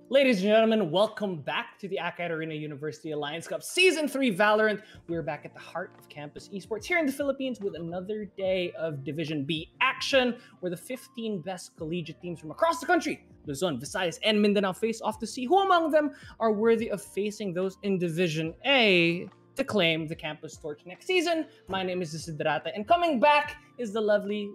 Ladies and gentlemen, welcome back to the AcadArena University Alliance Cup Season 3 Valorant. We're back at the heart of campus esports here in the Philippines with another day of Division B action, where the 15 best collegiate teams from across the country, Luzon, Visayas, and Mindanao, face off to see who among them are worthy of facing those in Division A to claim the campus torch next season. My name is Desiderata, and coming back is the lovely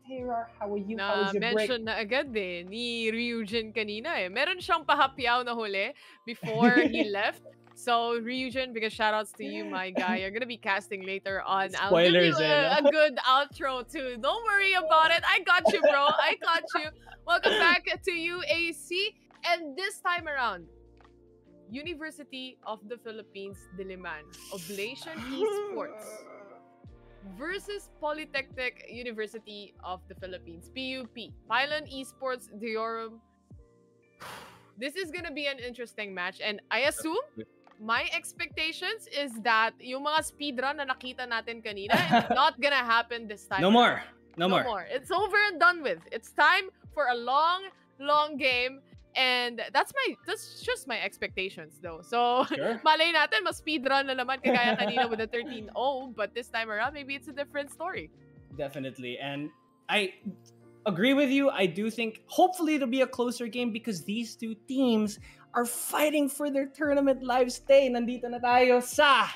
Tayrar. How are you? How was your break? Na-mention na agad ni Ryujin kanina eh. Meron siyang pahapyaw na huli before he left. So, Ryujin, because shoutouts to you, my guy. You're gonna be casting later on. Spoilers, I'll give you a good outro too. Don't worry about it. I got you, bro. I got you. Welcome back to UAC. And this time around, University of the Philippines, Diliman, Oblation Esports versus Polytechnic University of the Philippines, PUP, Pylon Esports, Diorum. This is gonna be an interesting match, and I assume my expectations is that yung mga speedrun na nakita natin kanina, it's not gonna happen this time. No more. It's over and done with. It's time for a long game. And that's just my expectations though. So, Sure. malay natin, mas speedrun na naman kagaya kanina with the 13-0, but this time around, maybe it's a different story. Definitely. And I agree with you. I do think hopefully it'll be a closer game because these two teams are fighting for their tournament live stay. Nandito na tayo sa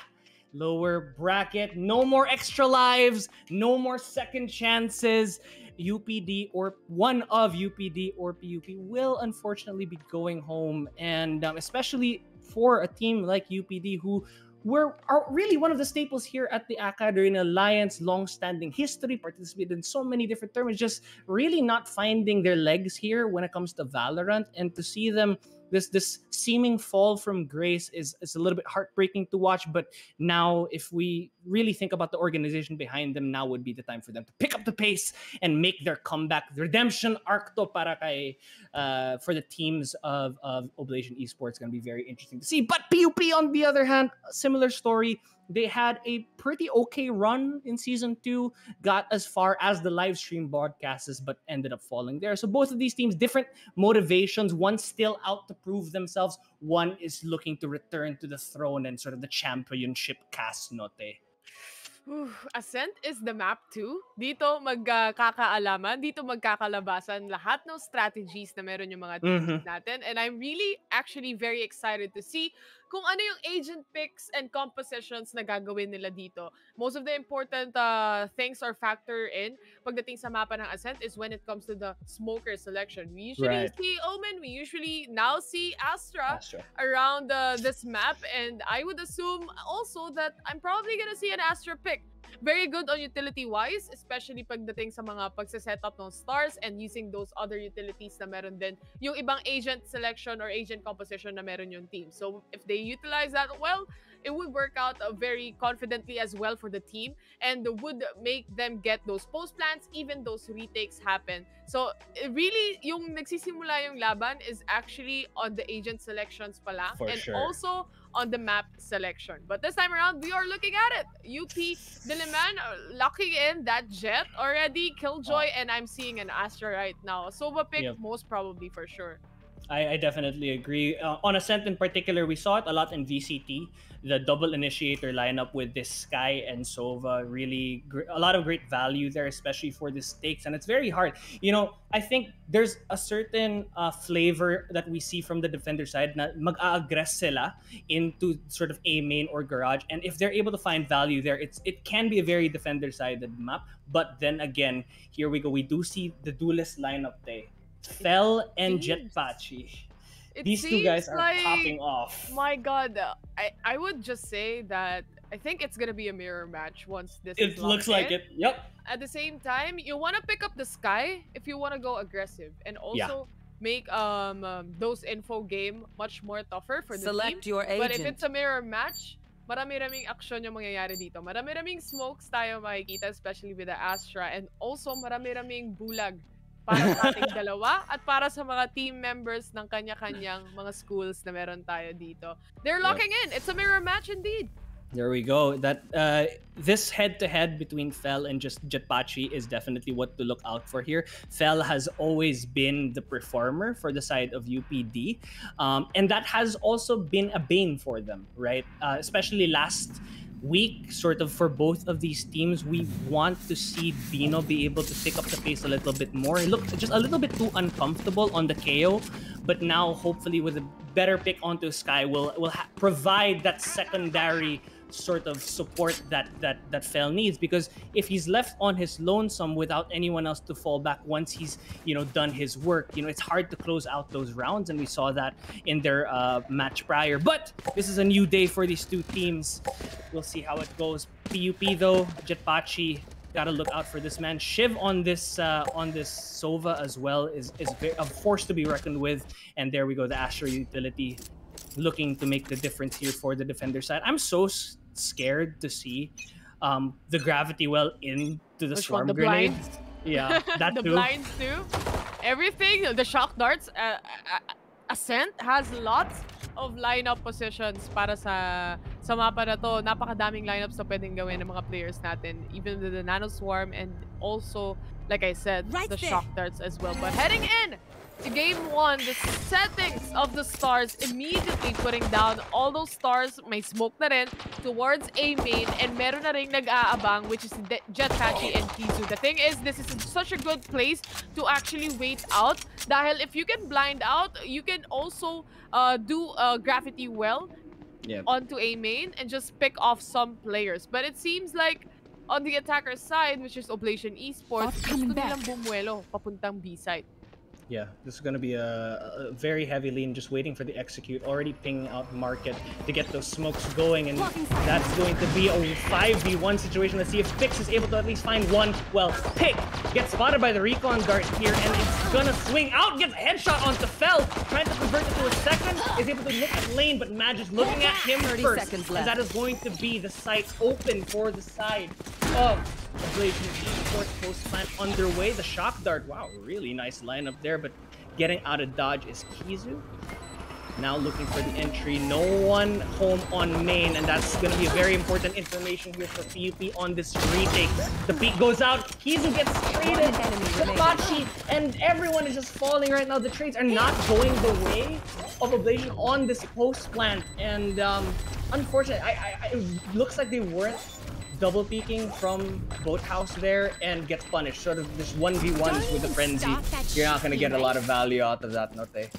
lower bracket. No more extra lives. No more second chances. UPD or one of UPD or PUP will unfortunately be going home, and especially for a team like UPD who are really one of the staples here at the AcadArena Alliance, long-standing history, participated in so many different tournaments, just really not finding their legs here when it comes to Valorant, and to see them this seeming fall from grace is a little bit heartbreaking to watch. But now, if we really think about the organization behind them, now would be the time for them to pick up the pace and make their comeback. The redemption arc to para kay, for the teams of Oblation Esports, going to be very interesting to see. But PUP, on the other hand, similar story. They had a pretty okay run in Season 2, got as far as the live stream broadcasts, but ended up falling there. So both of these teams, different motivations. One still out to prove themselves. One is looking to return to the throne and sort of the championship cast note. Ascent is the map too. Dito magkakaalaman, dito magkakalabasan lahat ng strategies na meron yung mga teams natin. And I'm really actually very excited to see kung ano yung agent picks and compositions na gagawin nila dito. Most of the important things or factor in pagdating sa mapa ng Ascent is when it comes to the smoker selection. We usually see Omen, we usually now see Astra. Around this map, and I would assume also that I'm probably gonna see an Astra pick. Very good on utility-wise, especially pagdating sa mga pagsasetup ng stars and using those other utilities na meron din yung ibang agent selection or agent composition na meron yung team. So if they utilize that well, it would work out very confidently as well for the team and would make them get those post plants, even those retakes happen. So really, yung nagsisimula yung laban is actually on the agent selections pala, and also on the map selection. But this time around, we are looking at it. UP Diliman locking in that Jet already, Killjoy, and I'm seeing an Astra right now. Sova pick, most probably for sure. I definitely agree. On Ascent in particular, we saw it a lot in VCT, the double initiator lineup with this Sky and Sova. Really, a lot of great value there, especially for the stakes. And it's very hard. You know, I think there's a certain flavor that we see from the defender side na mag-a-aggress sila into sort of A main or garage. And if they're able to find value there, it can be a very defender-sided map. But then again, here we go. We do see the duelist lineup there. Fell and Jetpachi. These two guys are popping off. My God, I would just say that I think it's gonna be a mirror match once this. It looks like it. Yep. At the same time, you want to pick up the Sky if you want to go aggressive, and also make those info game much more tougher for the Select team. Your agent. But if it's a mirror match, marami-raming action yung mangyayari dito. Marami-raming smokes tayo makikita, especially with the Astra, and also marami-raming bulag para sa ating dalawa at para sa mga team members ng kanya-kanyang mga schools na meron tayo dito. They're locking in. It's a mirror match indeed. There we go. That this head-to-head between Fel and just Jetpachi is definitely what to look out for here. Fel has always been the performer for the side of UPD, and that has also been a bane for them, right? Especially last week, sort of for both of these teams, we want to see Bino be able to pick up the pace a little bit more. He looked just a little bit too uncomfortable on the KO, but now hopefully with a better pick onto Sky will provide that secondary sort of support that Fel needs, because if he's left on his lonesome without anyone else to fall back once he's done his work, it's hard to close out those rounds, and we saw that in their match prior. But this is a new day for these two teams. We'll see how it goes. PUP though, Jetpachi, gotta look out for this man. Shiv on this Sova as well is a force to be reckoned with. And there we go, the Astro utility looking to make the difference here for the defender side. I'm so scared to see the gravity well into the swarm grenades. Blinds? Yeah, that the too. blinds too. Everything, the shock darts. Ascent has lots of lineup positions para sa mapa na to. Napakadaming lineups na pwedeng gawin ng mga players natin. Even the Nano Swarm and also, like I said, the shock darts as well. But heading in to game 1, the settings of the stars immediately putting down all those stars. May smoke na rin towards A main, and meron na rin nag-aabang, which is Jetpachi and Kizu. The thing is, this is such a good place to actually wait out. Dahil if you can blind out, you can also do graffiti well onto A main and just pick off some players. But it seems like on the attacker's side, which is Oblation Esports, gusto nilang bumuelo papuntang B side. Yeah, this is going to be a very heavy lean, just waiting for the execute, already pinging out market to get those smokes going, and that's going to be a 5v1 situation. Let's see if Pix is able to at least find one. Well, Pick gets spotted by the recon dart here, and it's gonna swing out, gets a headshot onto Fel, trying to convert it to a second, is able to look at lane, but Mad is looking at him first, and that is going to be the site open for the side of Oblation Esports. Post plant underway. The shock dart. Wow, really nice lineup there, but getting out of dodge is Kizu. Now looking for the entry. No one home on main, and that's going to be a very important information here for PUP on this retake. The peak goes out. Kizu gets traded. Jetpachi and everyone is just falling right now. The trades are not going the way of Oblation on this post plant, and unfortunately, it looks like they weren't double peeking from Boathouse there and gets punished. Sort of this 1v1s with the frenzy. You're not going to get a lot of value out of that, Note.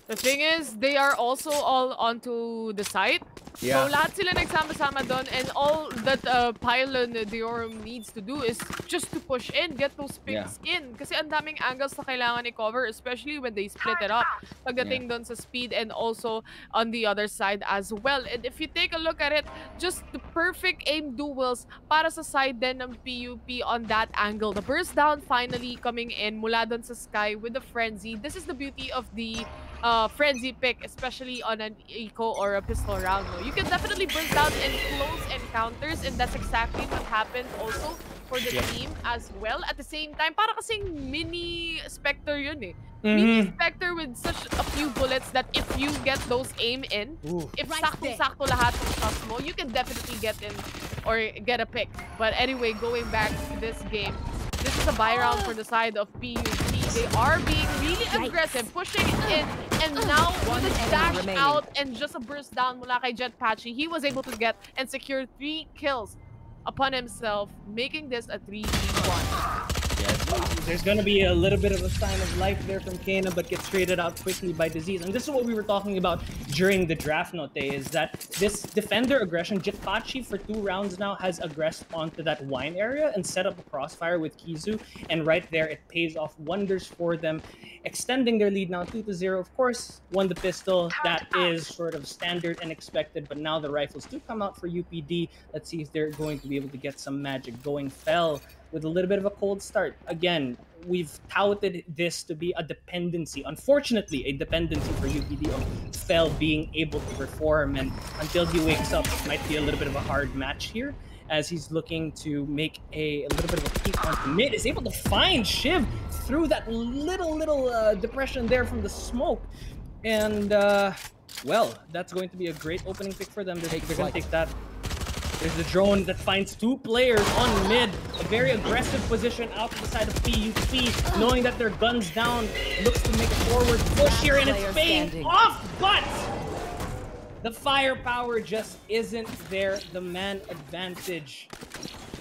The thing is, they are also all onto the site. Yeah. So lahat sila nagsama-sama doon, and all that Pylon Diorum needs to do is just to push in, get those picks in. Kasi ang daming angles na kailangan i-cover, especially when they split it up. Pagdating doon sa speed and also on the other side as well. And if you take a look at it, just the perfect aim duels para sa side din ng PUP on that angle. The burst down finally coming in mula doon sa Sky with the frenzy. This is the beauty of the frenzy pick, especially on an eco or a pistol round. No? You can definitely burst down and close encounters, and that's exactly what happened also for the team as well. At the same time, para kasing mini Spectre yun eh. Mini Spectre with such a few bullets that if you get those aim in, if sakto-sakto lahat ng shots mo, you can definitely get in or get a pick. But anyway, going back to this game, this is a buy round for the side of PUP. They are being really aggressive, pushing in, and now with a dash out and just a burst down mula kay Jetpachi, he was able to get and secure 3 kills upon himself, making this a 3v1. There's going to be a little bit of a sign of life there from Kana, but gets traded out quickly by Disease. And this is what we were talking about during the draft, Note, is that this defender aggression, Jetpachi for 2 rounds now has aggressed onto that wine area and set up a crossfire with Kizu. And right there, it pays off wonders for them, extending their lead now 2-0. Of course, won the pistol. That is sort of standard and expected, but now the rifles do come out for UPD. Let's see if they're going to be able to get some magic going. Fel with a little bit of a cold start. Again, we've touted this to be a dependency. Unfortunately, a dependency for UPD of Fel being able to perform, and until he wakes up, it might be a little bit of a hard match here as he's looking to make a little bit of a peek onto mid. Is able to find Shiv through that little depression there from the smoke. And, well, that's going to be a great opening pick for them. They're going to take that There's the drone that finds 2 players on mid. A very aggressive position out to the side of PUP, knowing that their guns down. Looks to make a forward push here, and it's paying off, but the firepower just isn't there. The man advantage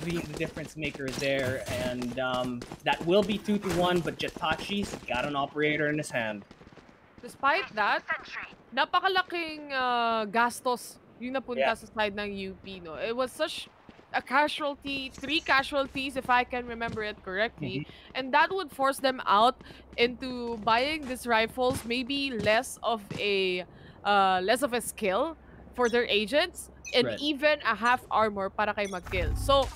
being the difference maker there, and that will be 2-1, but Jetpachi's got an operator in his hand. Despite that, napakalaking gastos yung napunta sa side ng UP, no? It was such a casualty, 3 casualties if I can remember it correctly, and that would force them out into buying these rifles, maybe less of a skill for their agents, and even a half armor para kay mag-kill. So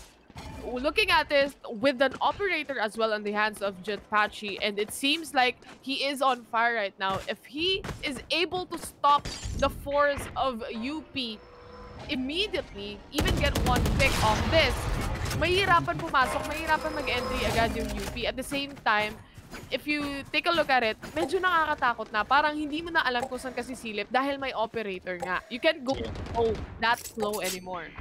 looking at this with an operator as well on the hands of Jetpachi, and it seems like he is on fire right now. If he is able to stop the force of UP immediately, even get 1 pick off this, mahirapan pumasok, mahirapan mag-entry agad yung UP. At the same time, if you take a look at it, medyo nakakatakot na. Parang hindi mo na alam kung saan kasi silip dahil may operator nga. You can't go that slow anymore.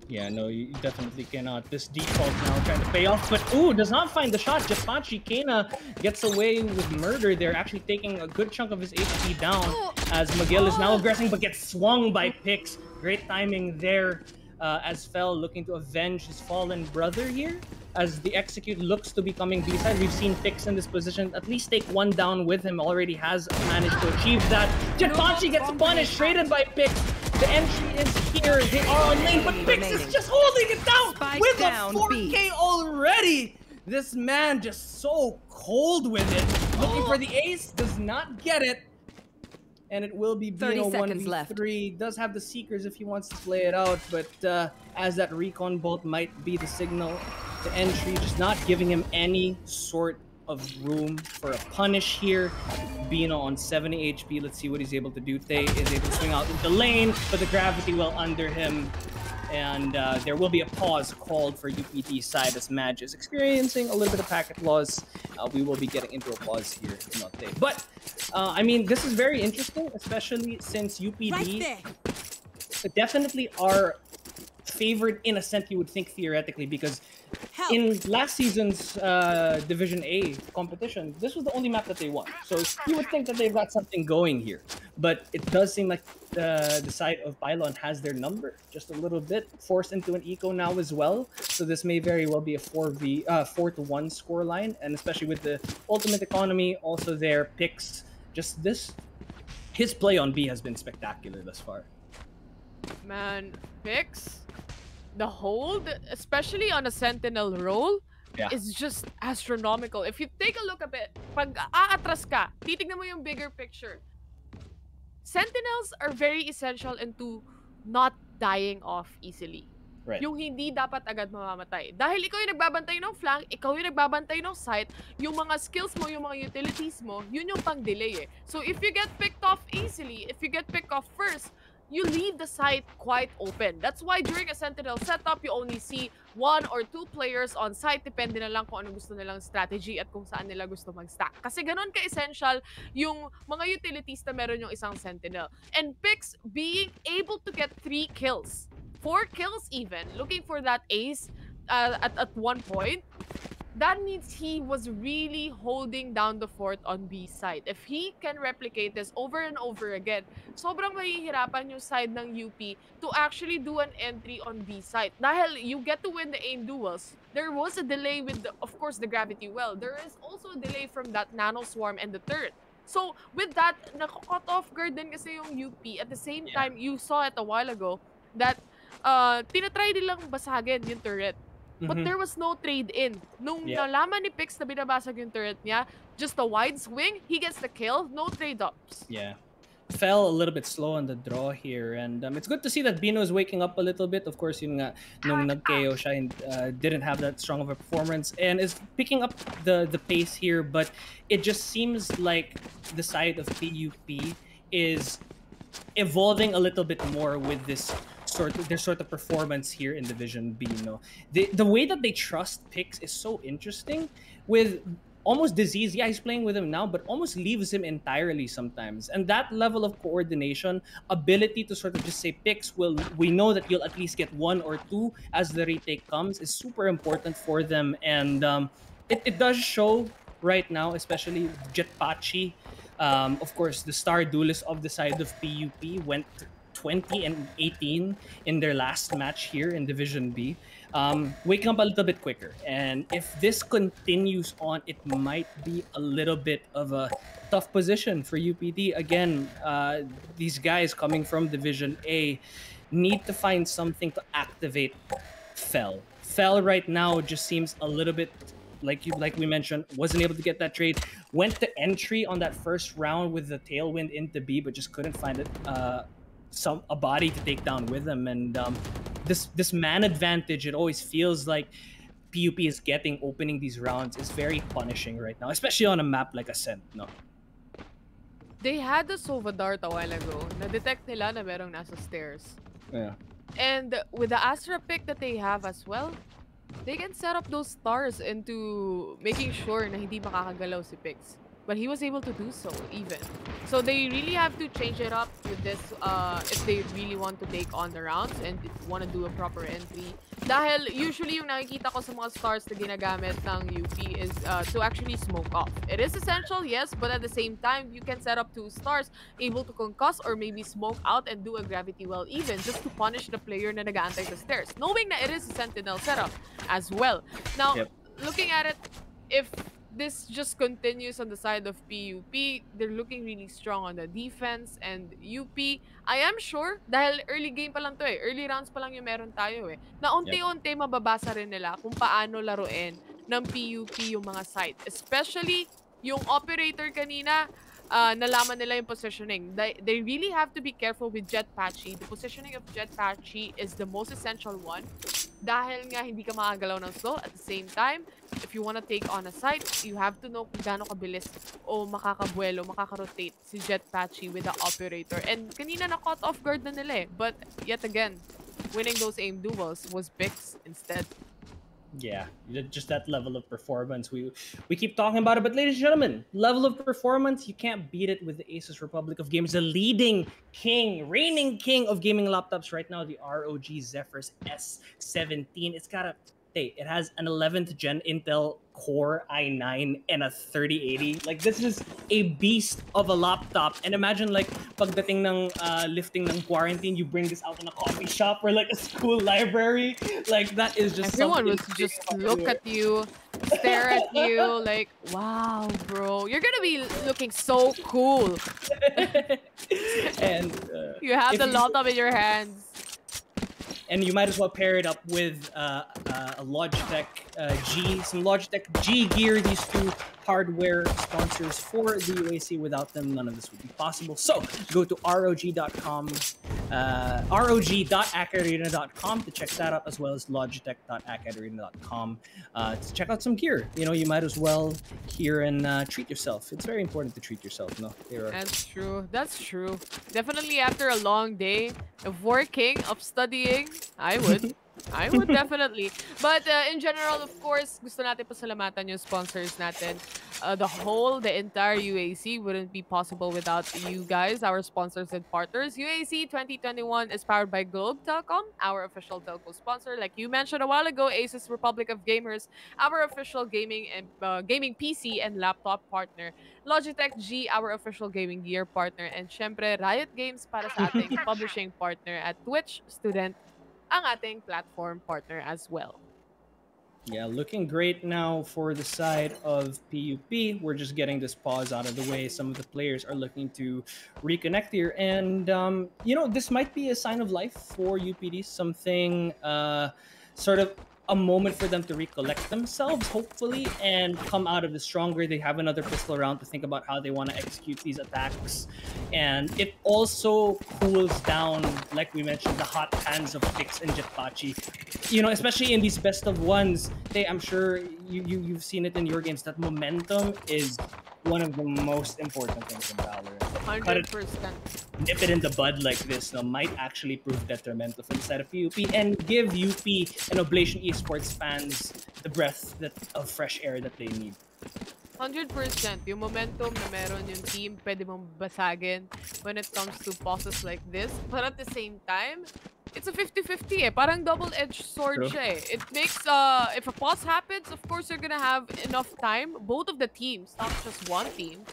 Yeah, no, you definitely cannot. This default now trying to pay off, but does not find the shot. Jetpachi Kena gets away with murder. They're actually taking a good chunk of his HP down as Miguel is now aggressing, but gets swung by Pix. Great timing there as Fel looking to avenge his fallen brother here. As the execute looks to be coming B-side, we've seen Pix in this position at least take 1 down with him. Already has managed to achieve that. Jetpachi gets punished, traded by Pix. The entry is here. They are on lane, but Pix is just holding it down with a 4K already. This man just so cold with it. Looking for the ace, does not get it. And it will be Bino 1v3. Does have the Seekers if he wants to play it out, but as that recon bolt might be the signal to entry, just not giving him any sort of room for a punish here. Bino on 70 HP. Let's see what he's able to do. Tay is able to swing out into lane, but the gravity well under him. And there will be a pause called for UPD side as Madge is experiencing a little bit of packet loss. We will be getting into a pause here. But, I mean, this is very interesting, especially since UPD definitely are favored in a sense you would think theoretically, because in last season's Division A competition, this was the only map that they won. So you would think that they've got something going here. But it does seem like the side of Pylon has their number just a little bit, forced into an eco now as well. So this may very well be a 4-1 scoreline, and especially with the ultimate economy also there, Pix, just this, his play on B has been spectacular thus far. Man, Pix, the hold, especially on a Sentinel role, is just astronomical. If you take a look at it, pag aatras ka, titignan mo yung bigger picture. Sentinels are very essential into not dying off easily. Right. Yung hindi dapat agad mamamatay. Dahil ikaw yung nagbabantay ng flank, ikaw yung nagbabantay ng site, yung mga skills mo, yung mga utilities mo, yun yung pang-delay eh. So if you get picked off easily, if you get picked off first, you leave the site quite open. That's why during a Sentinel setup, you only see 1 or 2 players on site. Depende na lang kung ano gusto nilang strategy at kung saan nila gusto mag-stack. Kasi ganun ka-essential yung mga utilities na meron yung isang Sentinel. And Pix being able to get 3 kills, 4 kills even, looking for that ace at one point, that means he was really holding down the fort on B side. If he can replicate this over and over again, sobrang mahihirapan yung side ng UP to actually do an entry on B side. Dahil you get to win the aim duels, there was a delay with, of course, the gravity well. There is also a delay from that nano swarm and the turret. So with that, naka-cut off guard din kasi yung UP. At the same time, you saw it a while ago that tinatry nilang basagin yung turret. But there was no trade-in. Nung nalaman ni Pix na binabasag yung turret niya, just a wide swing, he gets the kill, no trade-ups. Yeah. Fell a little bit slow on the draw here, and it's good to see that Bino is waking up a little bit. Of course, yung nga, nung nag-KO siya, didn't have that strong of a performance, and is picking up the pace here, but it just seems like the side of PUP is evolving a little bit more with this their sort of performance here in Division B. The way that they trust Pix is so interesting, with almost disease. Yeah, he's playing with him now, but almost leaves him entirely sometimes. And that level of coordination, ability to sort of just say picks, we know that you'll at least get one or two as the retake comes, is super important for them. And it does show right now, especially Jetpachi. Of course, the star duelist of the side of PUP went 20 and 18 in their last match here in Division B. Waking up a little bit quicker. And if this continues on, it might be a little bit of a tough position for UPD. Again, these guys coming from Division A need to find something to activate Fell. Fell right now just seems a little bit like we mentioned, wasn't able to get that trade. Went to entry on that first round with the tailwind into B, but just couldn't find it. A body to take down with them, and this man advantage, it always feels like PUP is getting opening these rounds is very punishing right now, especially on a map like Ascent. No, They had the Sova Dart a while ago. Na-detect nila na merong nasa stairs. yeah, And with the Astra pick that they have as well, they can set up those stars into making sure na hindi makakagalaw si Pix. But he was able to do so even. So they really have to change it up with this if they really want to take on the rounds and want to do a proper entry. Dahil usually yung nakikita ko sa mga stars na ginagamit ng UP is to actually smoke off. It is essential, yes, but at the same time, you can set up 2 stars able to concuss or maybe smoke out and do a gravity well even just to punish the player na nag-aantay sa stairs. Knowing na it is a sentinel setup as well. Now, looking at it, if this just continues on the side of PUP, they're looking really strong on the defense, and UP, I am sure, dahil early game pa lang to early rounds pa lang yung meron tayo na unti-unti mababasa rin nila kung paano laruin ng PUP yung mga site. Especially yung operator kanina, nalaman nila yung positioning. They really have to be careful with Jetpachi. The positioning of Jetpachi is the most essential one. Dahil nga hindi ka makagalaw ng slow. At the same time, if you want to take on a site, you have to know kung gaano kabilis o makakabuelo, makakarotate si Jetpachi with the operator. And kanina na-caught off guard na nila But yet again, winning those aim duels was Bix instead. Yeah, just that level of performance. We keep talking about it, but ladies and gentlemen, level of performance, you can't beat it with the ASUS Republic of Games, the leading king, reigning king of gaming laptops right now, the ROG Zephyrus S17. It has an 11th gen Intel Core i9 and a 3080. Like, this is a beast of a laptop. And imagine, like, pagdating ng lifting ng quarantine, you bring this out in a coffee shop or like a school library. Like, that is just everyone would just look at you, stare at you, like, wow, bro, you're gonna be looking so cool. And you have the laptop in your hands. And you might as well pair it up with a Logitech G, some Logitech G gear. These two hardware sponsors for the UAC. Without them, none of this would be possible. So go to rog.com, rog.acadarena.com to check that out, as well as logitech.acadarena.com to check out some gear. You know, you might as well here and treat yourself. It's very important to treat yourself. No, that's true. That's true. Definitely after a long day of working, of studying, I would. I would definitely. But in general, of course, gusto natin pasalamatan yung sponsors natin. The entire UAC wouldn't be possible without you guys, our sponsors and partners. UAC 2021 is powered by Globe Telecom, our official telco sponsor. Like you mentioned a while ago, ASUS Republic of Gamers, our official gaming and gaming PC and laptop partner. Logitech G, our official gaming gear partner. And syempre, Riot Games para sa ating publishing partner at Twitch Student, ang ating platform partner as well. Yeah, looking great now for the side of PUP. We're just getting this pause out of the way. Some of the players are looking to reconnect here. And, you know, this might be a sign of life for UPD. Something sort of a moment for them to recollect themselves, hopefully, and come out of this stronger. They have another pistol round to think about how they want to execute these attacks. And it also cools down, like we mentioned, the hot hands of Pix and Jetpachi. You know, especially in these best of ones, I'm sure you've seen it in your games, that momentum is one of the most important things in Valorant. 100%. Nip it in the bud like this might actually prove detrimental for the side of PUP and give UP and Oblation Esports fans the breath of fresh air that they need. 100%. Yung momentum na meron yung team, pwede mong basagin when it comes to pauses like this. But at the same time, it's a 50-50 eh. Parang double-edged sword True. siya eh. It makes, if a pause happens, of course, you're gonna have enough time, both of the teams, not just one team,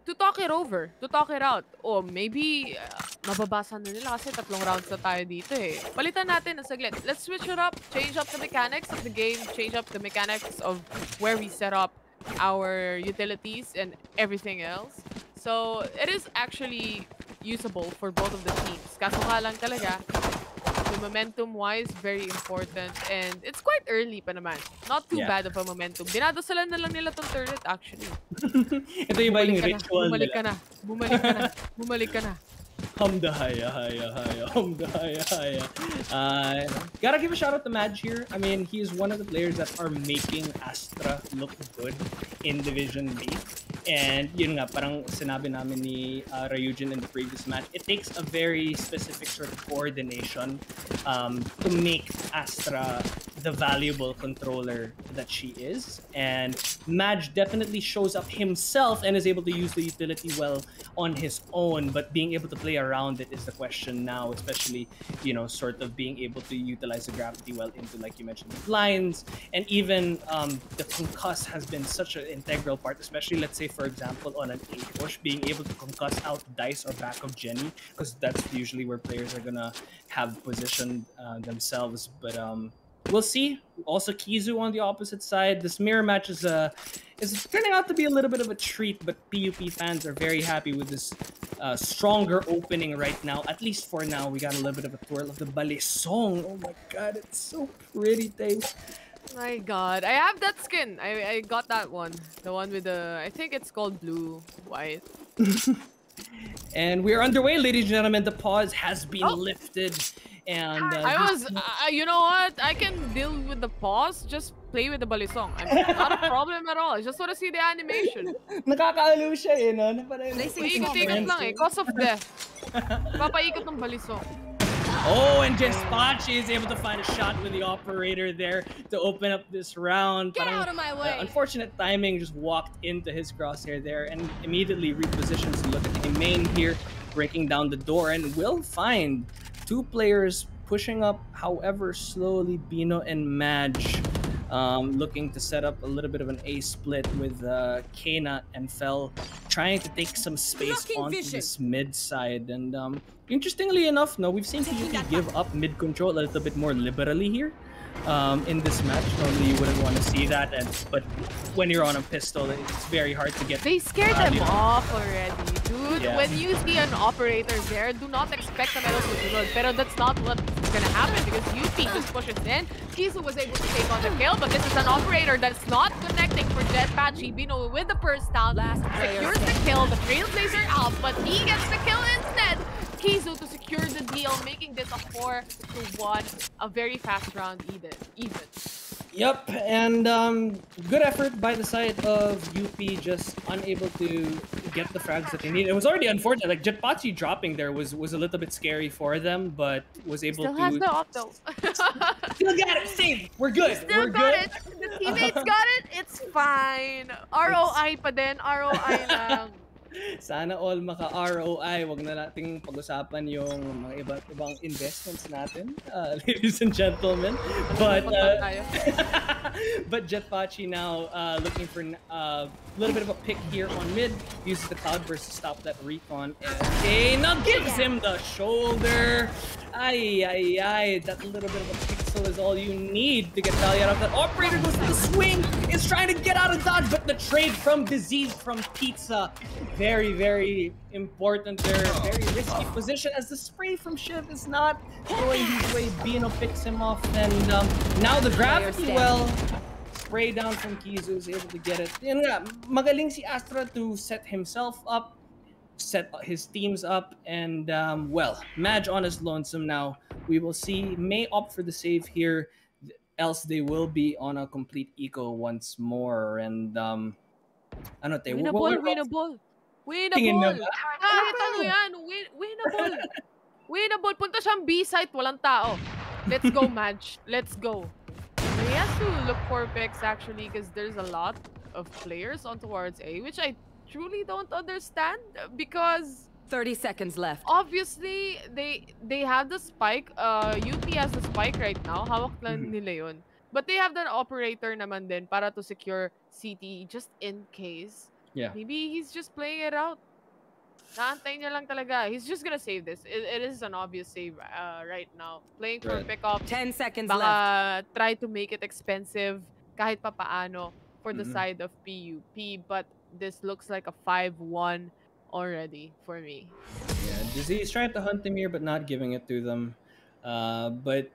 to talk it over, to talk it out. O maybe, mababasa na nila kasi 3 rounds na tayo dito eh. Palitan natin na saglit. Let's switch it up, change up the mechanics of the game, change up the mechanics of where we set up our utilities and everything else. So, it is actually usable for both of the teams. Kaso nga lang talaga, the momentum-wise, very important. And it's quite early pa naman. Not too bad of a momentum. Dinadasalan na lang nila tong turret, actually. Ito yung ba yung Bumalik ka na, ritual bumalik ka nila? na, bumalik ka na, bumalik ka na. Hamdahaya, haya, haya, hamdahaya, haya. Gotta give a shout out to Madge here. I mean, he is one of the players that are making Astra look good in Division B. And yun nga, parang sinabi namin ni Ryujin in the previous match, it takes a very specific sort of coordination to make Astra the valuable controller that she is. And Madge definitely shows up himself and is able to use the utility well on his own, but being able to play around it is the question now, especially, you know, sort of being able to utilize the gravity well into, like you mentioned, the blinds, and even the concuss has been such an integral part, especially, let's say, for example, on an A push, being able to concuss out Dice or back of Jenny, because that's usually where players are gonna have positioned themselves. But we'll see. Also, Kizu on the opposite side. This mirror match is turning out to be a little bit of a treat, but PUP fans are very happy with this stronger opening right now. At least for now, we got a little bit of a twirl of the balisong. Oh my god, it's so pretty, Taze. My god, I have that skin. I got that one. The one with the, I think it's called blue, white. And we're underway, ladies and gentlemen. The pause has been lifted. And you know what? I can deal with the pause. Just play with the balisong. Not a problem at all. I just want to see the animation. Nakakaaliw siya eh, no? Paikot-ikot lang eh. Cause of death. Papaikot ng balisong. Oh, and Jespachi is able to find a shot with the operator there to open up this round. Get out of my way! Unfortunate timing, just walked into his crosshair there and immediately repositions to look at the main here, breaking down the door, and will find two players pushing up, however slowly. Bino and Madge looking to set up a little bit of an A split with Kana and Fel trying to take some space onto this mid side. And interestingly enough, no, we've seen PUP give up mid control a little bit more liberally here in this match. Normally you wouldn't want to see that, but when you're on a pistol, it's very hard to get. They scared them off already, dude. Yeah. When you see an operator there, do not expect them to do. Pero that's not what's gonna happen because UP just pushes in. Kizu was able to take on the kill, but this is an operator that's not connecting for Jetpachi. Bino with the burst down. Secures the kill, the Trailblazer out, but he gets the kill instead. Kizu to secure the deal, making this a 4-1, a very fast round even. Yep, and good effort by the side of UP, just unable to get the frags that they need. It was already unfortunate, like Jetpachi dropping there was a little bit scary for them, but was able Still to... has the opto. Still got it, save! We're good, Still we're got good. it! The teammates got it! It's fine! ROI pa din, ROI lang. Sana all maka-ROI. Wag na nating pag-usapan yung mga iba't ibang investments natin, ladies and gentlemen. But but Jetpachi now looking for a little bit of a pick here on mid. Uses the Cloudburst to stop that recon. And Kana gives him the shoulder. Ay, ay, ay. That little bit of a pixel is all you need to get Talia out of that. Operator goes to the swing. Is trying to get out of dodge, but the trade from Disease from Pizza. Very, very important there. Very risky position as the spray from Shiv is not going his way. Bino picks him off. And now the gravity well. Spray down from Kizu is able to get it. Yun nga, magaling si Astra to set himself up, set his teams up, and well, Madge on his lonesome now. We will see. May opt for the save here, else they will be on a complete eco once more. And ano te? Winnable! Kahit ano yan, winnable! Winnable! Punta siyang B-site, walang tao. Let's go, Madge. Let's go. He has to look for picks actually because there's a lot. of players on towards A, which I truly don't understand because 30 seconds left. obviously they have the spike. UP has the spike right now. Hawak lang nila yun. But they have the operator naman din para to secure CT just in case. Yeah. Maybe he's just playing it out. Naantay niya lang talaga. He's just gonna save this. It is an obvious save right now. Playing for Right. pickup. 10 seconds Baka left. try to make it expensive kahit papaano for the side of PUP. But this looks like a 5-1 already for me. Yeah, Disease trying to hunt them here, but not giving it to them. But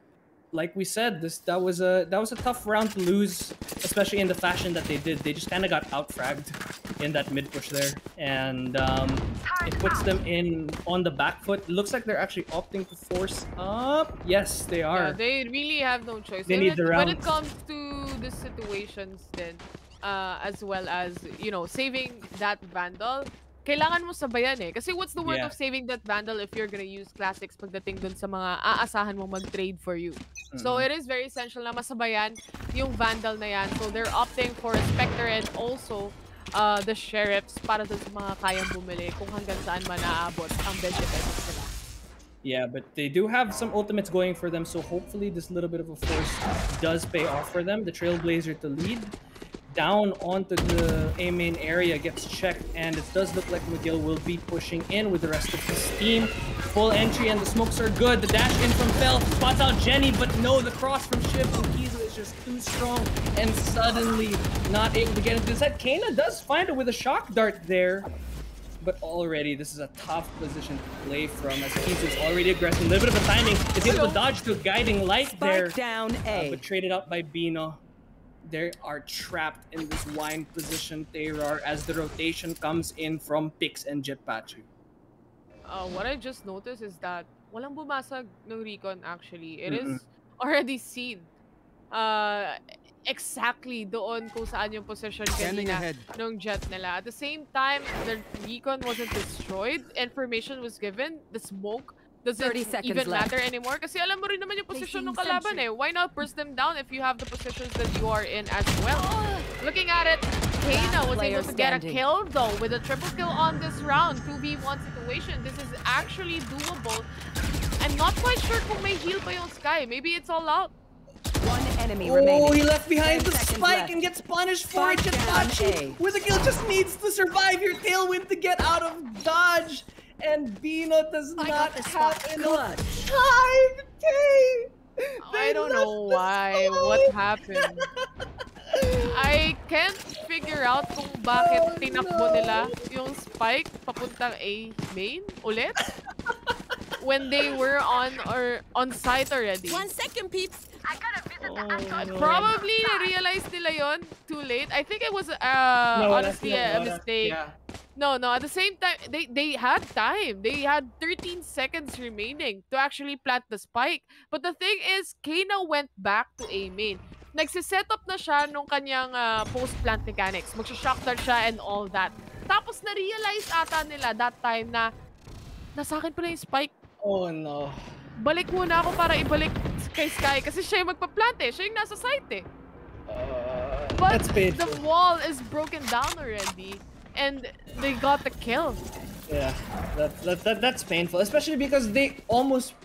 like we said, that was a tough round to lose, especially in the fashion that they did. They just kind of got out-fragged in that mid push there, and it puts them on the back foot. It looks like they're actually opting to force up. Yes, they are. Yeah, they really have no choice. They need the When it rounds. comes to the situations then, as well as, you know, saving that Vandal, kailangan mo sabayan eh. Kasi what's the worth Yeah. of saving that Vandal if you're gonna use classics pagdating dun sa mga aasahan mo mag-trade for you? So it is very essential na masabayan yung Vandal na yan. So they're opting for a Spectre and also the Sheriffs para dun sa mga kayang bumili kung hanggang saan man naaabot ang 20 pesos nila. Yeah, but they do have some ultimates going for them, so hopefully this little bit of a force does pay off for them. The Trailblazer to lead down onto the A main area gets checked, and it does look like McGill will be pushing in with the rest of his team. Full entry, and the smokes are good. The dash in from Fel spots out Jenny, but no, the cross from Shiv and Kizu is just too strong, and suddenly not able to get into this side. Kana does find it with a shock dart there. But already, this is a tough position to play from, as Kizu is already aggressive. A little bit of a timing. Is able to dodge to a guiding light there. Spike down A. But traded up by Bino. They are trapped in this wine position, Terrar, as the rotation comes in from Pix and Jetpachu. What I just noticed is that walang bumasag ng recon actually. It is already seen. Exactly doon kung saan yung position kanina ng jet nila. At the same time, the recon wasn't destroyed. Information was given. The smoke doesn't 30 seconds even left. matter anymore. Kasi alam mo rin naman yung position ng kalaban eh. Why not burst them down if you have the positions that you are in as well? Looking at it, Kana was able to get a kill though with a triple kill on this round. 2v1 situation. This is actually doable. I'm not quite sure kung may heal pa yung Sky. Maybe it's all out. One enemy remaining. Oh, he left behind 10 the seconds spike left. and gets punished for it. Spike down Jetpachu A. with a kill just needs to survive your tailwind to get out of dodge. And Bino does not have enough time. I don't know why. What happened? I can't figure out kung bakit tinakbo nila yung spike papuntang A main ulit when they were on site already. 1 second, peeps. Probably realized nila yon too late. I think it was honestly a mistake. Yeah. No, at the same time, they had time. They had 13 seconds remaining to actually plant the spike. But the thing is, Kana went back to A main. Nagsiset up na siya nung kanyang post-plant mechanics. Magsha-shock dart siya and all that. Tapos na-realize ata nila that time na nasa akin pala yung spike. Oh no. Balik muna ako para ibalik kay Sky kasi siya yung magpa-plant eh. Siya yung nasa site eh. But That's painful. the wall is broken down already. And they got the kill. Yeah, that's painful, especially because they almost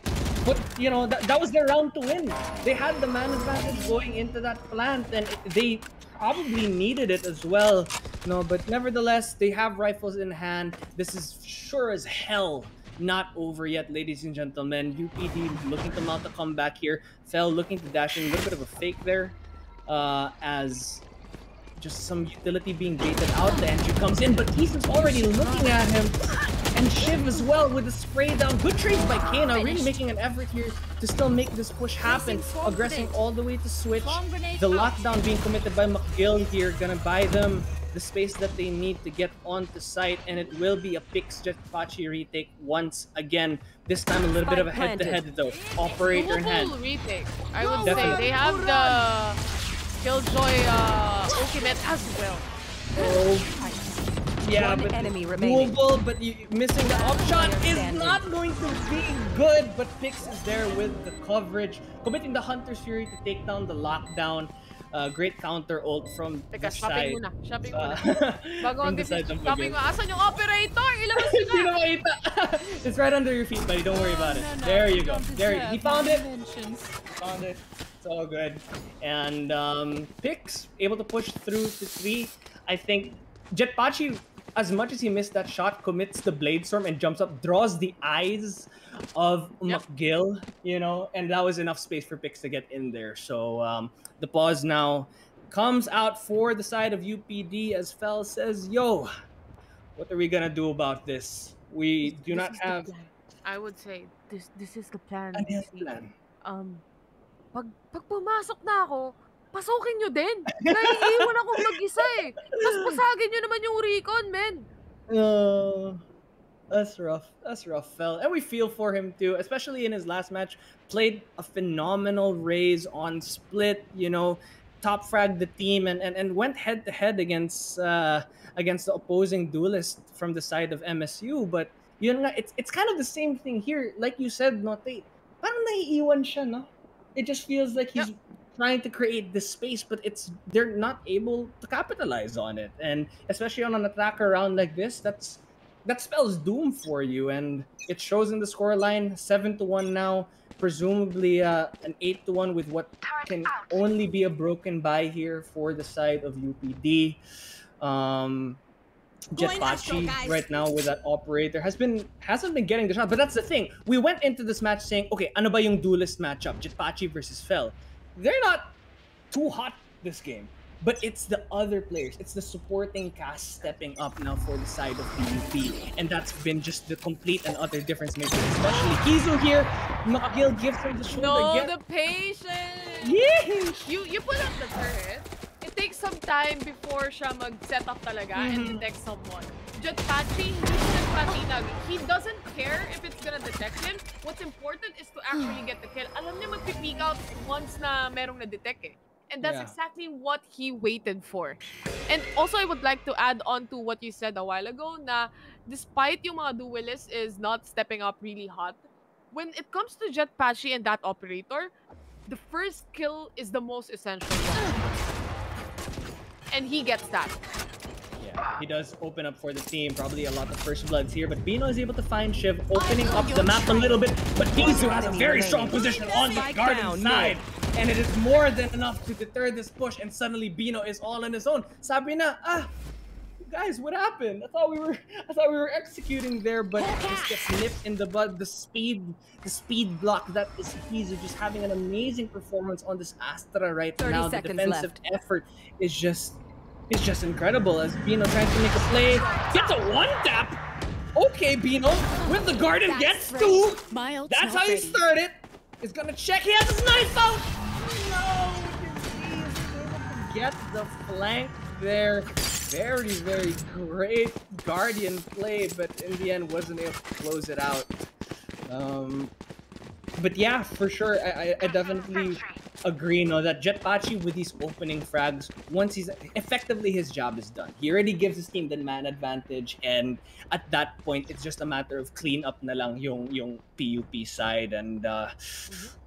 put, you know, that was their round to win. They had the man advantage going into that plant, and they probably needed it as well. No, but nevertheless, they have rifles in hand. This is sure as hell not over yet, ladies and gentlemen. UPD looking to mount a comeback here. Fell looking to dash in, a little bit of a fake there, as just some utility being baited out. The entry comes in, but Keesan's already looking at him. And Shiv as well with the spray down. Good trades by Kana, really making an effort here to still make this push happen. Aggressing all the way to switch. The lockdown being committed by McGill here, gonna buy them the space that they need to get onto site, and it will be a Pix Jetpachi retake once again. This time a little bit of a head-to-head though. Operator in hand. Retake, I would say. They have the Killjoy ultimate as well. Oh, yeah, One but enemy remaining. doable, but missing the up shot is not going to be good. But Pix is there with the coverage, committing the Hunter's Fury to take down the lockdown. Great counter ult from Teka, the shopping side. muna. Shopping muna. Bago From the mag-defuse, side of shopping Miguel. muna. Asan yung operator? Ilabas nyo na! Hindi na makita. It's right under your feet, buddy. Don't worry about it. There you go. There he found it. Found it. It's all good. And Pix able to push through to 3. I think Jetpachi, as much as he missed that shot, commits the Blade Storm and jumps up, draws the eyes of McGill, you know, and that was enough space for Pix to get in there. So the pause now comes out for the side of UPD as Fel says, yo, what are we gonna do about this? We do not have... I would say, this is the plan. Ano yung plan? Pag pumasok na ako, pasukin nyo din. Naiiwan akong mag-isa eh. Tapos pasagin nyo naman yung recon, men. That's rough. That's rough, Fel. And we feel for him too, especially in his last match. Played a phenomenal raise on split, you know, top fragged the team and went head to head against the opposing duelist from the side of MSU. But yun nga, it's kind of the same thing here. Like you said, no, parang naiiwan siya, no? It just feels like he's trying to create this space, but they're not able to capitalize on it. And especially on an attacker round like this, that spells doom for you. And it shows in the scoreline, 7-1 now. Presumably an 8-1 with what can only be a broken bye here for the side of UPD. Jetpachi right now with that operator hasn't been getting the shot, but that's the thing. We went into this match saying, okay, ano ba yung duelist matchup? Jetpachi versus Fel. They're not too hot this game, but it's the other players. It's the supporting cast stepping up now for the side of PUP, and that's been just the complete and utter difference maker. Especially Kizu here. McGill gives him the shoulder. No, the patience. Yeesh. You put up the turret. It takes some time before siya mag-set up talaga and detect someone. Jetpachi, he doesn't care if it's gonna detect him. What's important is to actually get the kill. Alam niya mag-peek out once na merong na-detect eh. And that's exactly what he waited for. And also, I would like to add on to what you said a while ago na despite yung mga duelists is not stepping up really hot, when it comes to Jetpachi and that operator, the first kill is the most essential one. And he gets that. Yeah, he does open up for the team. Probably a lot of first bloods here, but Bino is able to find Shiv, opening up the map a little bit. But Kizu has a very strong position on the garden side, and it is more than enough to deter this push. And suddenly Bino is all on his own. Sabi na, guys, what happened? I thought we were executing there, but it just gets nipped in the bud. The speed block that is Kizu, just having an amazing performance on this Astra right now. The defensive effort is just incredible as Bino trying to make a play. Gets a one-tap! Okay, Bino, with the garden, gets two! That's how you start it! He's gonna check, he has his knife out! No! He's able to get the flank there. Very, very great Guardian play, but in the end wasn't able to close it out. But yeah, for sure, I definitely agree, no, that Jetpachi with these opening frags, once he's effectively, his job is done. He already gives his team the man advantage, and at that point, it's just a matter of clean up na lang yung PUP side, and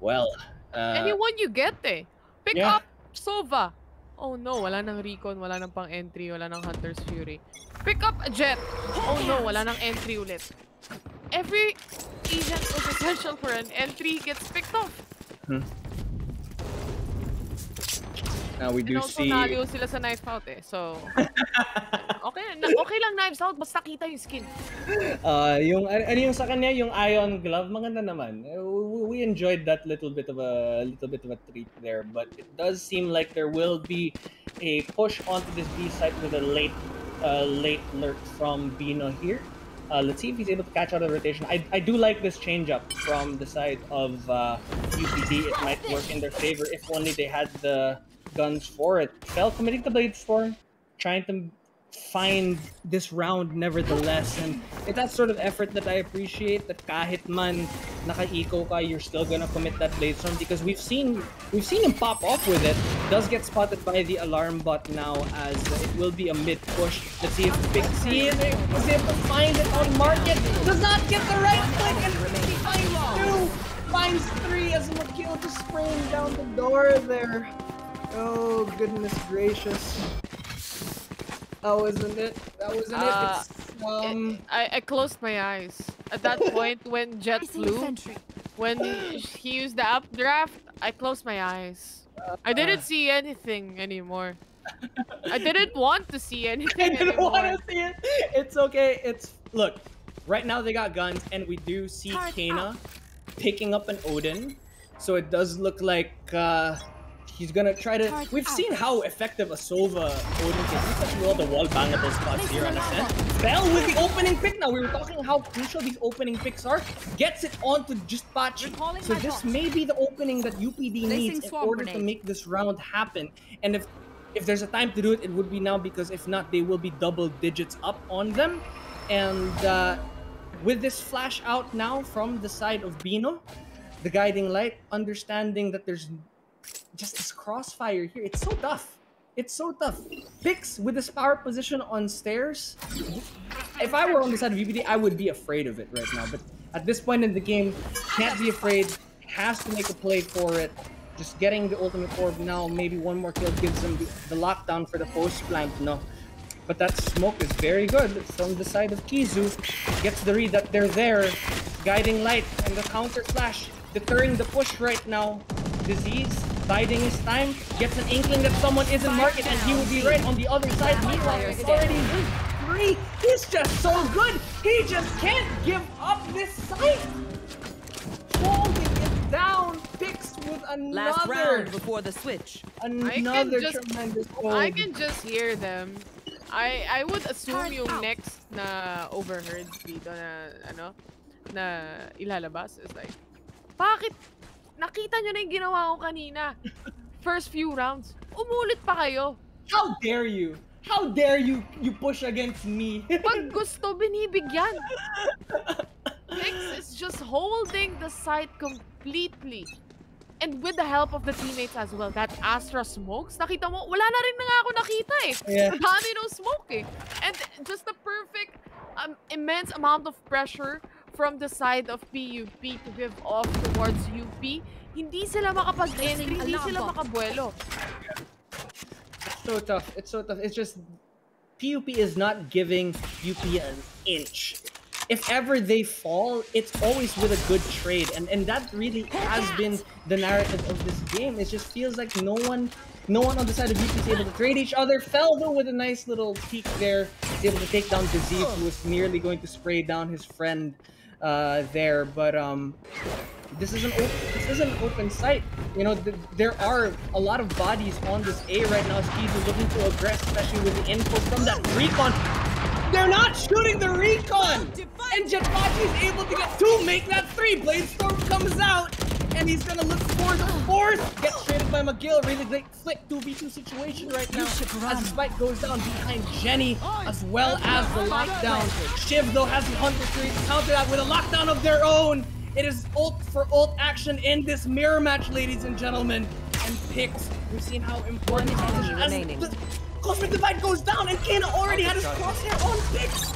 well. Anyone you get eh. Pick up Sova. Oh no, wala nang recon, wala nang pang entry, wala nang Hunter's Fury. Pick up a Jet. Oh no, wala nang entry ulit. Every agent was essential for an entry gets picked off. Now we do see... naliw sila sa knife out eh. So, okay lang knives out, basta kita yung skin. Yung sa kanya, yung Ion Glove, maganda naman. We enjoyed that little bit of a treat there, but it does seem like there will be a push onto this B site with a late lurk from Bino here. Let's see if he's able to catch out of the rotation. I do like this change up from the side of UPD. It might work in their favor if only they had the guns for it. Fel committing the Blade Storm, trying to find this round nevertheless, and it's that sort of effort that I appreciate, that kahit man naka-eco ka, you're still gonna commit that Blade Storm, because we've seen him pop off with it. Does get spotted by the alarm bot now, as it will be a mid push. Let's see if Pixie is able to find it on market. Does not get the right click, and he finds two, finds three as McGill just spraying down the door there. Oh, goodness gracious. That wasn't it. I closed my eyes. At that point, when Jet flew, when he used the updraft, I closed my eyes. I didn't see anything anymore. I didn't want to see I anything didn't anymore. want to see it. It's okay. Look, right now they got guns, and we do see Kena picking up an Odin. So it does look like he's gonna try to. We've seen how effective a Sova Odin is, especially with all the wall bangable spots here on Ascent. Fell with the opening pick. Now we were talking how crucial these opening picks are. Gets it onto just Pachi. So this may be the opening that UPD needs in order to make this round happen. And if there's a time to do it, it would be now, because if not, they will be double digits up on them. And with this flash out now from the side of Bino, the guiding light, understanding that there's just this crossfire here. It's so tough. It's so tough. Picks with this power position on stairs. If I were on the side of UPD, I would be afraid of it right now. But at this point in the game, can't be afraid. Has to make a play for it. Just getting the ultimate orb now. Maybe one more kill gives them the lockdown for the post flank. No. But that smoke is very good from the side of Kizu. Gets the read that they're there. Guiding light and the counter flash. Deterring the push right now. Disease biding his time, gets an inkling that someone is in market, and he will be right on the other side. Meanwhile, it's already 3. He's just so good. He just can't give up this site. Holding it down, Picks with another. Last round before the switch. Another tremendous hold. I can just hear them. I would assume yung next na overheard dito na ilalabas is like, bakit? Nakita nyo na yung ginawa ko kanina. First few rounds. Umulit pa kayo. How dare you? How dare you push against me? Pag gusto, binibigyan. Pix is just holding the site completely. And with the help of the teammates as well. That Astra smokes, nakita mo, wala na rin na nga ako nakita eh. Yeah. Dami nung smoke eh. And just the perfect, immense amount of pressure from the side of PUP to give off towards UP. Hindi sila makapag-entry, hindi sila makabuelo. It's so tough. It's so tough. It's just PUP is not giving UP an inch. If ever they fall, it's always with a good trade, and that really has been the narrative of this game. It just feels like no one on the side of UP is able to trade each other. Fell though with a nice little peek there. He's able to take down Disease, who was nearly going to spray down his friend there, but this is an open site. You know, there are a lot of bodies on this A right now. Skiz is looking to aggress, especially with the info from that recon. They're not shooting the recon! And Jetpachi is able to get 2, make that 3. Bladestorm comes out, and he's gonna look for the 4th. Gets traded by McGill. Really great flick 2v2 situation right now. As the spike goes down behind Jenny, as well as the lockdown. Shiv though has the Hunter Fury to counter that with a lockdown of their own. It is ult for ult action in this mirror match, ladies and gentlemen. And Pix, we've seen how important it is. Cosmic Divide goes down, and Kena already had his crosshair on Pix.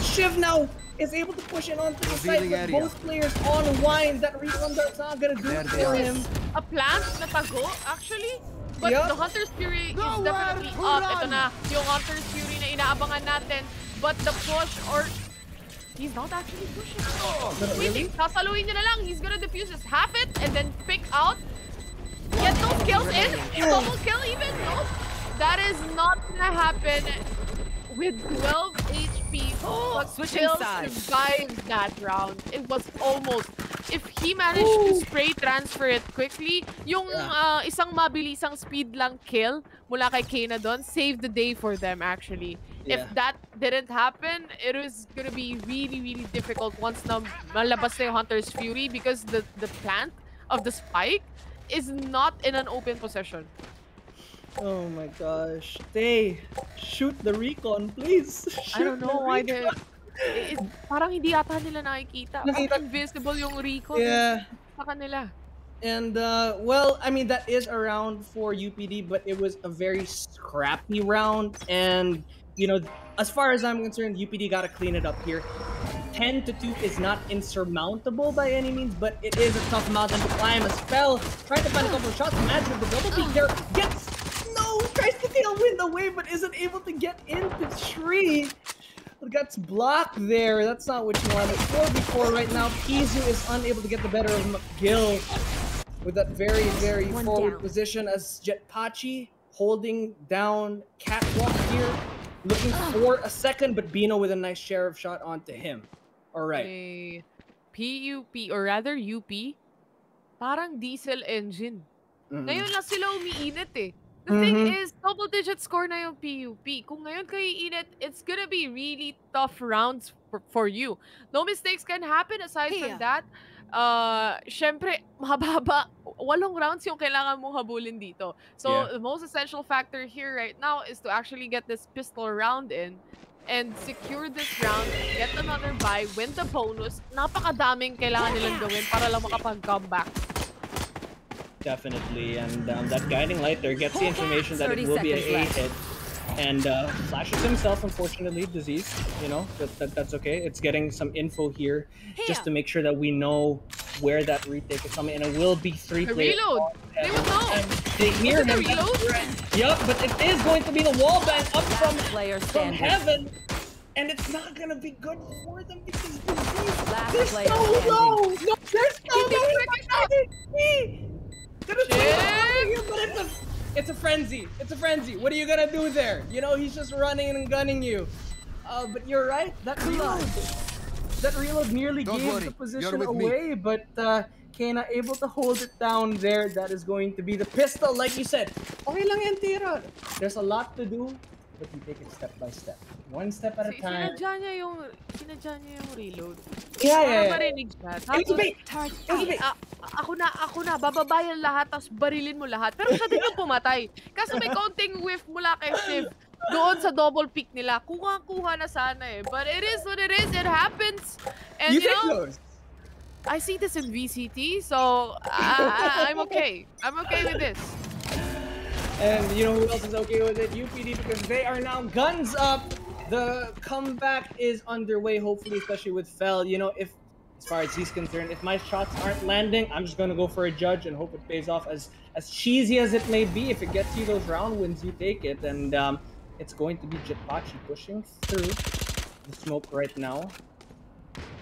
Shiv now is able to push it onto the side with both players on Wine. That recon that's not gonna do it for him. A plant na tago, actually. But the Hunter's Fury is definitely up. Ito na, yung Hunter's Fury na inaabangan natin. But the push, or he's not actually pushing. Waiting, sasaluhin niya na lang. He's gonna defuse his half it and then pick out. Get those kills in. Double kill even. No. That is not gonna happen with 12 HP. But still survived that round. It was almost. If he managed to spray transfer it quickly, yung isang mabilisang speed lang kill mula kay Kena doon saved the day for them actually. If that didn't happen, it was gonna be really, really difficult once na malabas na yung Hunter's Fury, because the plant of the spike is not in an open possession. Oh my gosh. They shoot the recon, please. I don't know why they... Parang hindi yata nila nakikita. Invisible yung recon sa kanila. And, well, I mean, that is a round for UPD, but it was a very scrappy round. And, you know, as far as I'm concerned, UPD got to clean it up here. 10-2 is not insurmountable by any means, but it is a tough mountain to climb. As Fell trying to find a couple of shots. Magic with the double peek there. Gets tailwind away, but isn't able to get into tree. That's blocked there. That's not what you wanted. 4v4 right now. Kizu is unable to get the better of McGill with that very, very forward position as Jetpachi holding down Catwalk here. Looking for a second, but Bino with a nice sheriff shot onto him. All right. PUP, or rather UP, parang diesel engine. Ngayon lang sila umiinit eh. The thing is, double-digit score na yung PUP. Kung ngayon kayo iinit, it's gonna be really tough rounds for you. No mistakes can happen aside from that. Syempre, mahaba. 8 rounds yung kailangan mong habulin dito. So, the most essential factor here right now is to actually get this pistol round in and secure this round, get another buy, win the bonus. Napakadaming kailangan nilang gawin para lang makapag-comeback. Definitely, and that guiding light there gets the information that it will be an A hit, and flashes himself, unfortunately, diseased. You know, that's okay. It's getting some info here just to make sure that we know where that retake is coming, and it will be 3 players. Reload! They would know! They hear him. Yup, but it is going to be the wall bang up from heaven, and it's not going to be good for them because they're so low! No, they're so low! But it's a frenzy. It's a frenzy. What are you gonna do there? You know, he's just running and gunning you. But you're right. That reload nearly gave the position away. But Kena able to hold it down there. That is going to be the pistol, like you said. Okay lang yan, tira. There's a lot to do, but you take it step by step. One step at a time. Sinadya niya yung reload. Yeah. Marinig siya. Ako na, bababayan lahat, tapos barilin mo lahat. Pero siya din yung pumatay. Kaso may counting whiff mula kay Shiv. Doon sa double pick nila. Kuha na sana eh. But it is what it is. It happens. And you know, I see this in VCT, so I'm okay. I'm okay with this. And you know who else is okay with it? UPD, because they are now guns up. The comeback is underway, hopefully, especially with Fel. You know, if, as far as he's concerned, if my shots aren't landing, I'm just going to go for a judge and hope it pays off. As cheesy as it may be, if it gets you those round wins, you take it. And it's going to be Jetpachi pushing through the smoke right now.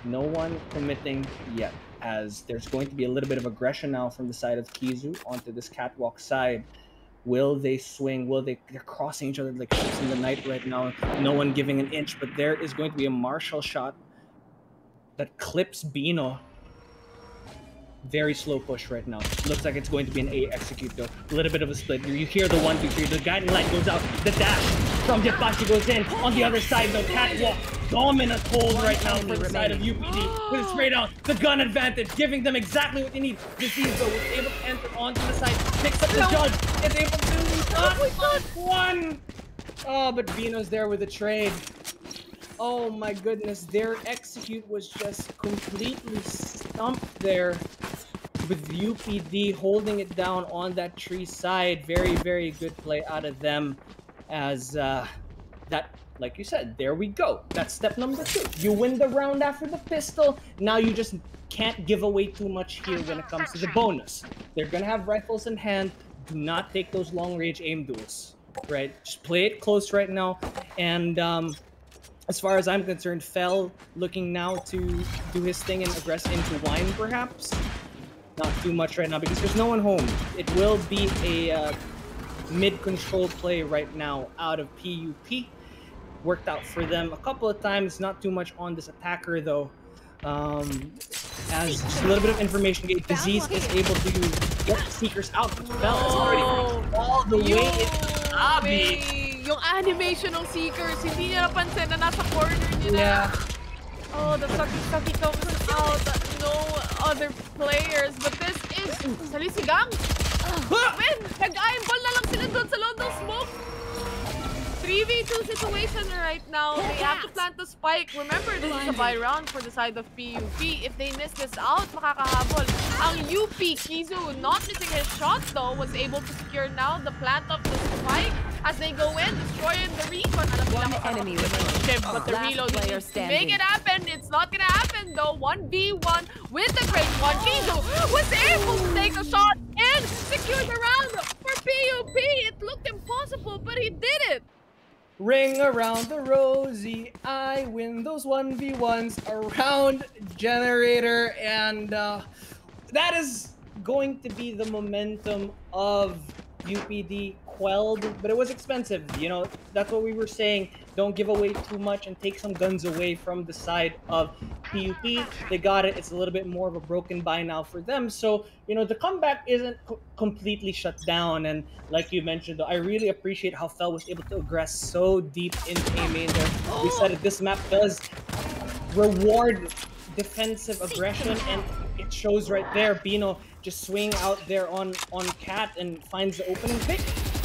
No one committing yet, as there's going to be a little bit of aggression now from the side of Kizu onto this catwalk side. Will they swing? They're crossing each other like ships in the night right now. No one giving an inch, but there is going to be a Marshall shot that clips Bino. Very slow push right now. Looks like it's going to be an A execute though. A little bit of a split. You hear the 1, 2, 3. The guiding light goes out. The dash from Jetpachi goes in. On the other side though, catwalk. Dominant hold right now for the side of UPD. With a straight on. The gun advantage. Giving them exactly what they need. Disease though was able to enter onto the side. Picks up the judge. Is able to not one. Oh, but Bino's there with the trade. Oh my goodness. Their execute was just completely stumped there. With UPD holding it down on that tree side. Very, very good play out of them. As that, like you said, there we go. That's step number 2. You win the round after the pistol. Now you just can't give away too much here when it comes to the bonus. They're gonna have rifles in hand. Do not take those long-range aim duels, right? Just play it close right now. And as far as I'm concerned, Fel looking now to do his thing and aggress into wine, perhaps. Not too much right now because there's no one home. It will be a mid-control play right now out of PUP. Worked out for them a couple of times. Not too much on this attacker though. As just a little bit of information gate, Disease is able to get the Seekers out. Fel is already all the way into the lobby. Yung animation ng Seekers, hindi niya napansin na nasa corner niya na. Oh, the sucky comes out. No other players, but this is Salisigang. Win! Nag-eyeball na lang sila doon sa loob ng smoke. 3v2 situation right now. They have to plant the spike. Remember, this is a buy round for the side of PUP. If they miss this out, makakahabol. Ang UP, Kizu, not missing his shot though, was able to secure now the plant of the spike as they go in, destroying the recon. One enemy remaining. But the reload needs to make it happen. It's not gonna happen though. 1v1 with the great one. Kizu was able to take a shot and secure the round for PUP! It looked impossible, but he did it! Ring around the rosy, I win those 1v1s around Generator, and that is going to be the momentum of UPD quelled, but it was expensive. You know, that's what we were saying. Don't give away too much and take some guns away from the side of PUP. They got it. It's a little bit more of a broken buy now for them. So, you know, the comeback isn't completely shut down. And like you mentioned, though, I really appreciate how Fel was able to aggress so deep into A main there. We said that this map does reward defensive aggression, and it shows right there. Bino just swinging out there on Cat and finds the opening pick.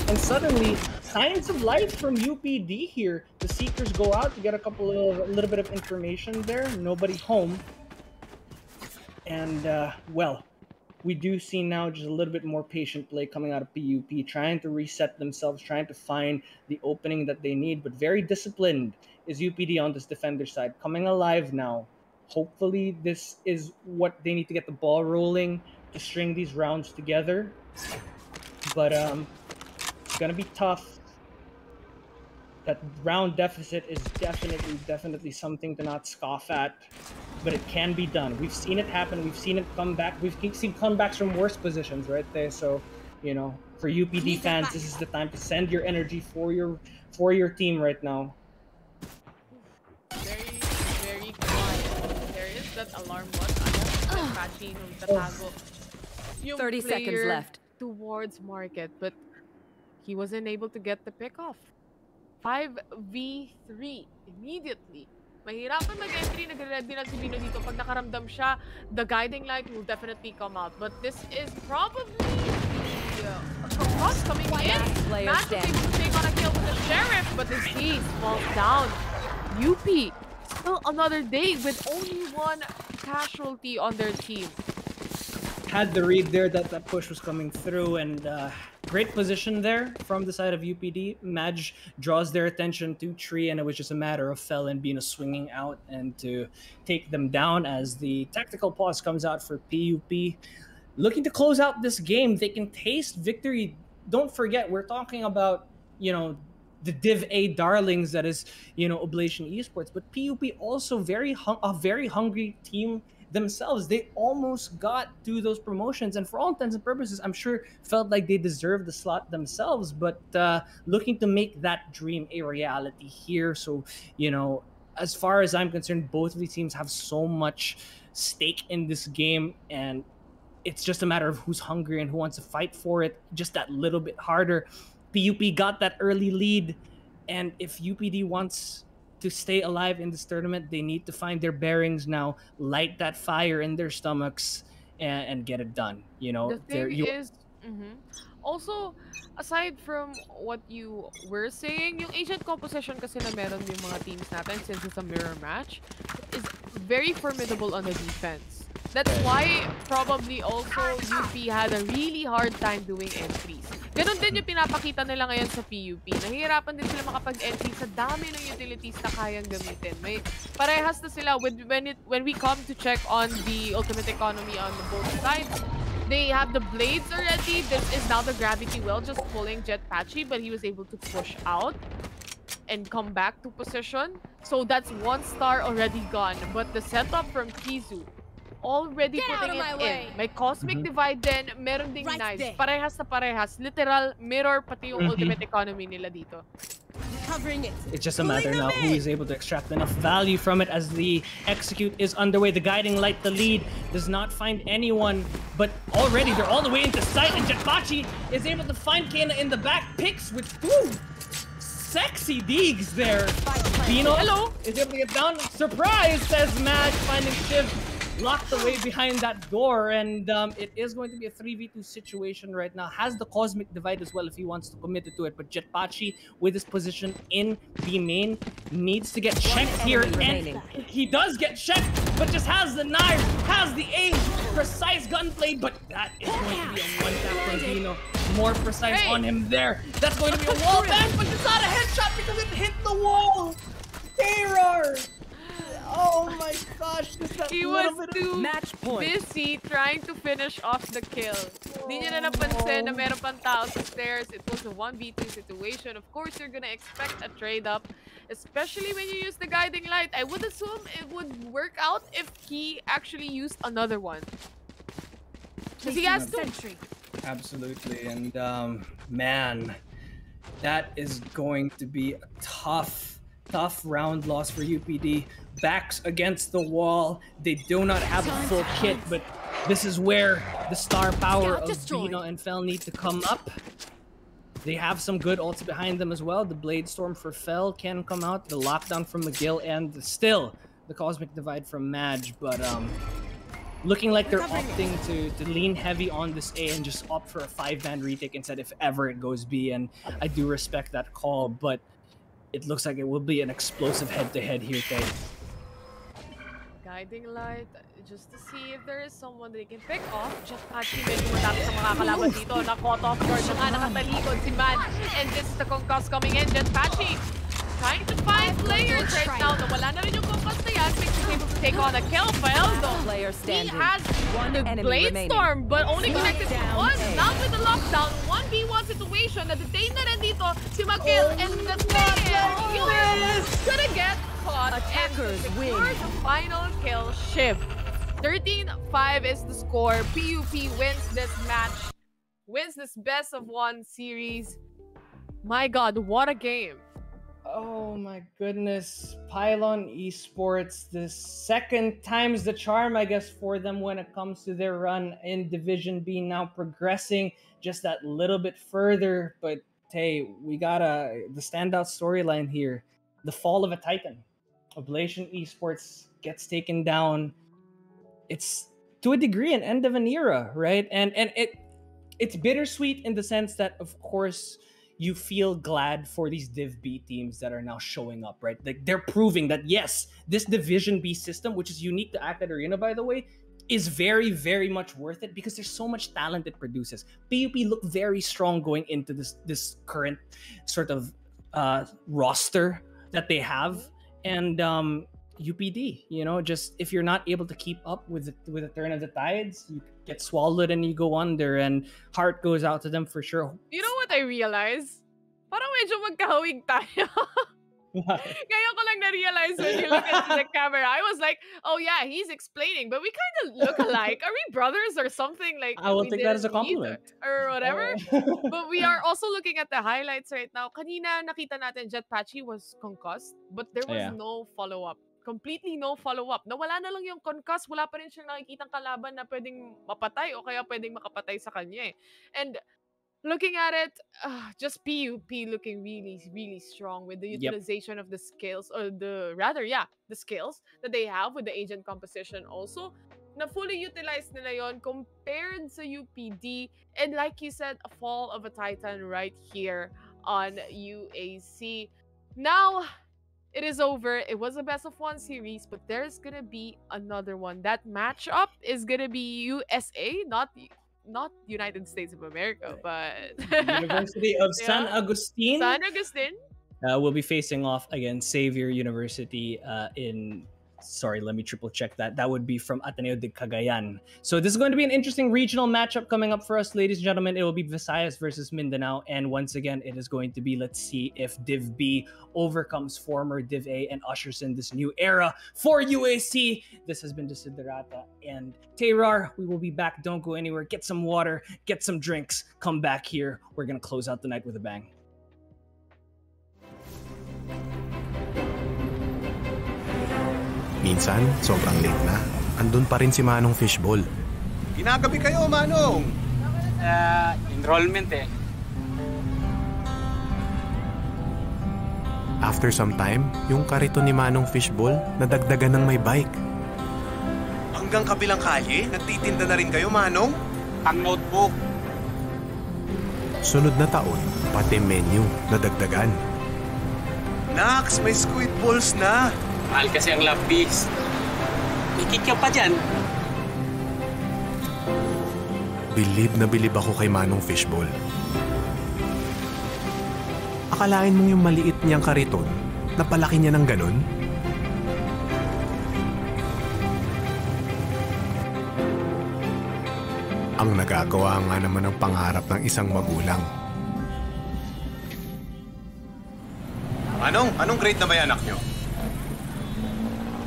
And suddenly, signs of life from UPD here. The Seekers go out to get a little bit of information there. Nobody home. And, well, we do see now just a little bit more patient play coming out of PUP, trying to reset themselves, trying to find the opening that they need, but very disciplined is UPD on this defender side, coming alive now. Hopefully this is what they need to get the ball rolling to string these rounds together. But it's gonna be tough. That round deficit is definitely something to not scoff at, but it can be done. We've seen it happen. We've seen it come back. We've seen comebacks from worse positions right there. So, you know, for UPD fans, this is the time to send your energy for your team right now. Very quiet. There is that alarm bot. Patchy nung tatago yung 30 seconds left towards Market, but he wasn't able to get the pick off. 5v3 immediately. Mahirapan mag-entry, nagre-ready na si Bino dito. Pag nakaramdam siya, the guiding light will definitely come out. But this is probably cross coming in. Matt was able to take on a kill with the Sheriff, but the Ace falls down. UP, still another day with only one casualty on their team. Had the read there that push was coming through, and great position there from the side of UPD. Madge draws their attention to Tree, and it was just a matter of Fel and Bino swinging out and to take them down as the tactical pause comes out for PUP. Looking to close out this game, they can taste victory. Don't forget, we're talking about, you know, the Div A darlings that is, you know, Oblation Esports, but PUP also a very hungry team themselves. They almost got to those promotions, and for all intents and purposes, I'm sure felt like they deserved the slot themselves, but looking to make that dream a reality here. So, you know, as far as I'm concerned, both of these teams have so much stake in this game, and it's just a matter of who's hungry and who wants to fight for it just that little bit harder. PUP got that early lead, and if UPD wants to stay alive in this tournament, they need to find their bearings now, light that fire in their stomachs, and get it done. You know, the thing is, also, aside from what you were saying, yung agent composition kasi na meron yung mga teams natin, since it's a mirror match, is very formidable on the defense. That's why probably also UP had a really hard time doing entries. Ganon din yung pinapakita nila ngayon sa PUP. Nahihirapan din sila makapag-entry sa dami ng utilities na kayang gamitin. May parehas na sila when we come to check on the ultimate economy on both sides. They have the blades already. This is now the gravity well just pulling Jet Patchy, but he was able to push out and come back to position. So that's one star already gone. But the setup from Kizu, already putting it in. May Cosmic Divide din, meron ding knives. Parehas na parehas. Literal mirror pati yung ultimate economy nila dito. It's just a matter now who is able to extract enough value from it as the execute is underway. The guiding light, the lead, does not find anyone, but already they're all the way into sight, and Jetpachi is able to find Kena in the back, picks with sexy digs there. Bino is able to get down. Surprise, says Madge, finding Shiv locked away behind that door, and it is going to be a 3v2 situation right now. Has the Cosmic Divide as well if he wants to commit to it, but Jetpachi with his position in B main needs to get checked here, and he does get checked, but just has the knife, has the aim, precise gunplay, but that is going to be a one-tap from Bino. More precise on him there. That's going to be a wall bang, but it's not a headshot because it hit the wall. Terror! Oh my gosh, he was too busy trying to finish off the kill. Di niya na napansin na meron pang tao sa stairs. It was a 1v2 situation. Of course, you're gonna expect a trade-up, especially when you use the guiding light. I would assume it would work out if he actually used another one. Because he has sentry. Absolutely, and man, that is going to be a tough round loss for UPD. Backs against the wall. They do not have a full kit, but this is where the star power of Bino and Fel need to come up. They have some good ults behind them as well. The Blade Storm for Fel can come out. The lockdown from McGill, and still the Cosmic Divide from Madge. But looking like they're opting to lean heavy on this A and just opt for a 5-man retake instead if ever it goes B. And I do respect that call, but it looks like it will be an explosive head-to-head here, Tay. Guiding light, just to see if there is someone that they can pick off. Just Patchy, medyo matapos sa mga kalaban dito. Na-caught off guard na nga, nakatalikod si Man. And this is the concuss coming in. Just Patchy trying to find players right now. Nawala na rin yung concuss na yan. Makes him able to take on a kill. Feldo, he has the Blade Storm, but only connected to one. Now with the lockdown, 1v1 situation. Na-detain na rin dito si McGill. And the thing is, you're gonna get caught. Attackers win. The final kill, Shiv. 13-5 is the score. PUP wins this match. Wins this best of 1 series. My God, what a game. Oh my goodness. Pylon Esports, the second time's the charm, I guess, for them when it comes to their run in Division B, now progressing just that little bit further. But hey, we got the standout storyline here. The fall of a Titan. Oblation Esports gets taken down. It's to a degree an end of an era, right? And it's bittersweet in the sense that, of course, you feel glad for these Div B teams that are now showing up, right? Like they're proving that yes, this Division B system, which is unique to AcadArena, by the way, is very, very much worth it because there's so much talent it produces. PUP look very strong going into this current sort of roster that they have, and UPD, you know, just if you're not able to keep up with the turn of the tides, you get swallowed and you go under, and heart goes out to them for sure. You know what I realized? Parang medyo magkahawig tayo. Ngayon ko lang na-realize when you look at the camera. I was like, oh yeah, he's explaining, but we kind of look alike. Are we brothers or something? Like I will take that as a compliment. Or whatever. But we are also looking at the highlights right now. Kanina nakita natin Jet Patchy was concussed, but there was no follow-up. Completely no follow-up. Nawala na lang yung concuss. Wala pa rin siyang nakikitang kalaban na pwedeng mapatay o kaya pwedeng makapatay sa kanya eh. And looking at it, just PUP looking really, really strong with the utilization of the skills, or the skills that they have with the agent composition also. Na fully utilized nila yon compared sa UPD. And like you said, a fall of a Titan right here on UAC. Now, it is over. It was a best of 1 series, but there's gonna be another one. That matchup is gonna be USA, not United States of America, but University of San Agustin. San Agustin will be facing off against Xavier University in. Sorry, let me triple check that. That would be from Ateneo de Cagayan. So this is going to be an interesting regional matchup coming up for us, ladies and gentlemen. It will be Visayas versus Mindanao. And once again, it is going to be, let's see if Div B overcomes former Div A and ushers in this new era for UAC. This has been Desiderata and Tayrar. We will be back. Don't go anywhere. Get some water, get some drinks. Come back here. We're going to close out the night with a bang. Minsan, sobrang late na. Andun pa rin si Manong Fishball. Ginagabi kayo, Manong! Enrollment eh. After some time, yung kariton ni Manong Fishball nadagdagan ng may bike. Hanggang kabilang kalye, nagtitinda na rin kayo, Manong? Ang notebook. Sunod na taon, pati menu nadagdagan. Nax, may squid balls na! Mahal kasi ang lapis. May kikyaw pa dyan. Bilib na bilib ako kay Manong Fishball. Akalain mong yung maliit niyang kariton, napalaki niya ng ganon? Ang Ang nagagawa nga naman ng pangarap ng isang magulang. Anong grade na ba yung anak nyo?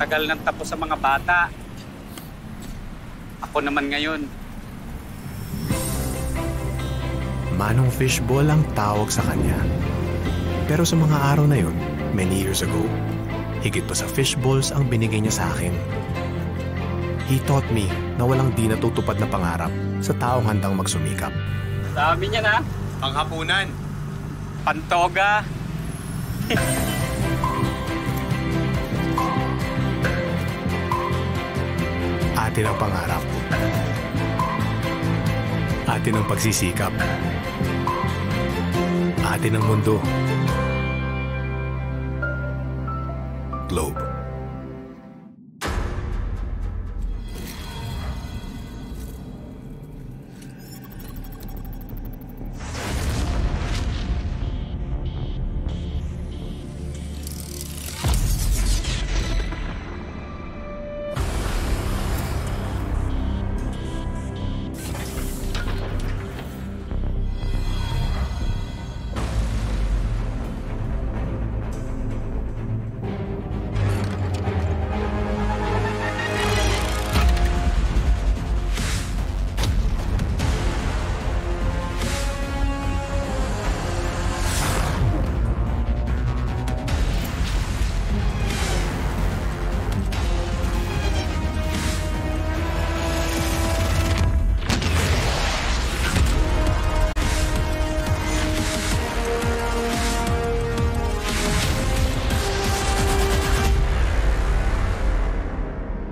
Tagal nang tapos sa mga bata. Ako naman ngayon. Manong Fishball ang tawag sa kanya. Pero sa mga araw na yun, many years ago, higit pa sa fishballs ang binigay niya sa akin. He taught me na walang di natutupad na pangarap sa taong handang magsumikap. Dami niya na. Panghapunan. Pantoga. Atin ang pangarap. Atin ang pagsisikap. Atin ang mundo. Globe.